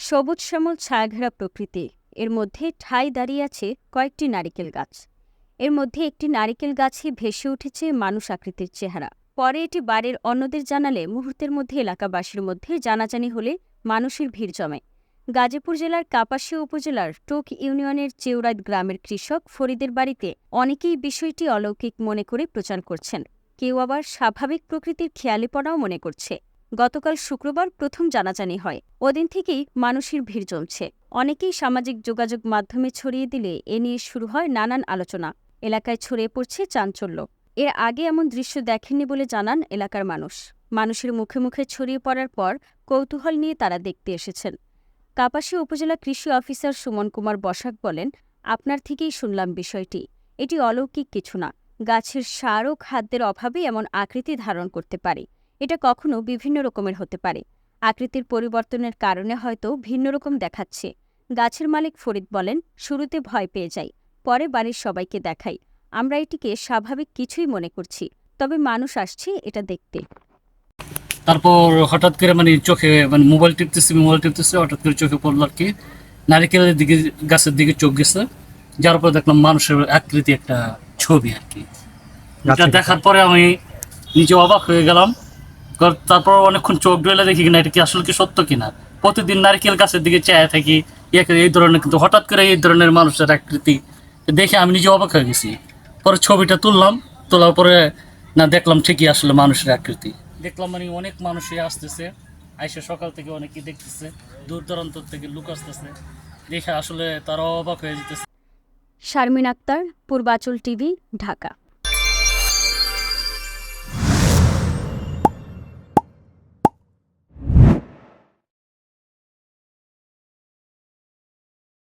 সবুজ শ্যামল ছায়াঘেরা প্রকৃতি, এর মধ্যে ঠাঁই দাঁড়িয়ে আছে কয়েকটি নারিকেল গাছ। এর মধ্যে একটি নারিকেল গাছে ভেসে উঠেছে মানুষ আকৃতির চেহারা। পরে এটি বাড়ির অন্যদের জানালে মুহূর্তের মধ্যে এলাকাবাসীর মধ্যে জানাজানি হলে মানুষের ভিড় জমে। গাজীপুর জেলার কাপাসিয়া উপজেলার টোক ইউনিয়নের চেউরাইত গ্রামের কৃষক ফরিদের বাড়িতে অনেকেই বিষয়টি অলৌকিক মনে করে প্রচার করছেন, কেউ আবার স্বাভাবিক প্রকৃতির খেয়ালিপনাও মনে করছে। গতকাল শুক্রবার প্রথম জানাজানি হয়, ওদিন থেকেই মানুষের ভিড় জমছে। অনেকেই সামাজিক যোগাযোগ মাধ্যমে ছড়িয়ে দিলে এ নিয়ে শুরু হয় নানান আলোচনা। এলাকায় ছড়িয়ে পড়ছে চাঞ্চল্য। এর আগে এমন দৃশ্য দেখেননি বলে জানান এলাকার মানুষ। মানুষের মুখে মুখে ছড়িয়ে পড়ার পর কৌতূহল নিয়ে তারা দেখতে এসেছেন। কাপাসিয়া উপজেলা কৃষি অফিসার সুমন কুমার বসাক বলেন, আপনার থেকেই শুনলাম বিষয়টি। এটি অলৌকিক কিছু না, গাছের সার ও খাদ্যের অভাবে এমন আকৃতি ধারণ করতে পারে। এটা কখনো বিভিন্ন রকমের হতে পারে। আকৃতির পরিবর্তনের কারণে হয়তো ভিন্ন রকম দেখাচ্ছে। গাছের মালিক ফরিদ বলেন, শুরুতে ভয় পেয়ে যাই, পরে বাড়ির সবাইকে দেখাই। আমরা এটিকে স্বাভাবিক কিছুই মনে করছি, তবে মানুষ আসছে এটা দেখতে। তারপর হঠাৎ করে চোখে মোবাইল টিপতেছি হঠাৎ করে চোখে পড়লো আর কি নারিকেলের দিকে, গাছের দিকে চোখ গেছে, যার উপর দেখলাম মানুষের আকৃতি একটা ছবি আর কি। এটা দেখার পরে আমি নিজে অবাক হয়ে গেলাম। তারপর অনেকক্ষণ চোখ ডলে দেখি কিনা এটা কি আসলে কি সত্য কিনা। প্রতিদিন নারিকেল গাছের দিকে চেয়ে থাকি, এই ধরনের, কিন্তু হঠাৎ করে এই ধরনের মানুষের আকৃতি দেখে আমি নিজে অবাক হয়ে গেছি। পরে ছবিটা তোলার পরে না দেখলাম ঠিকই আসলে মানুষের আকৃতি দেখলাম। অনেক মানুষই আসতেছে, আইসে সকাল থেকে অনেকেই দেখতেছে, দূর দূরান্ত থেকে লোক আসতেছে, দেখে আসলে তারা অবাক হয়ে যেতেছে। শারমিন আক্তার, পূর্বাচল টিভি, ঢাকা।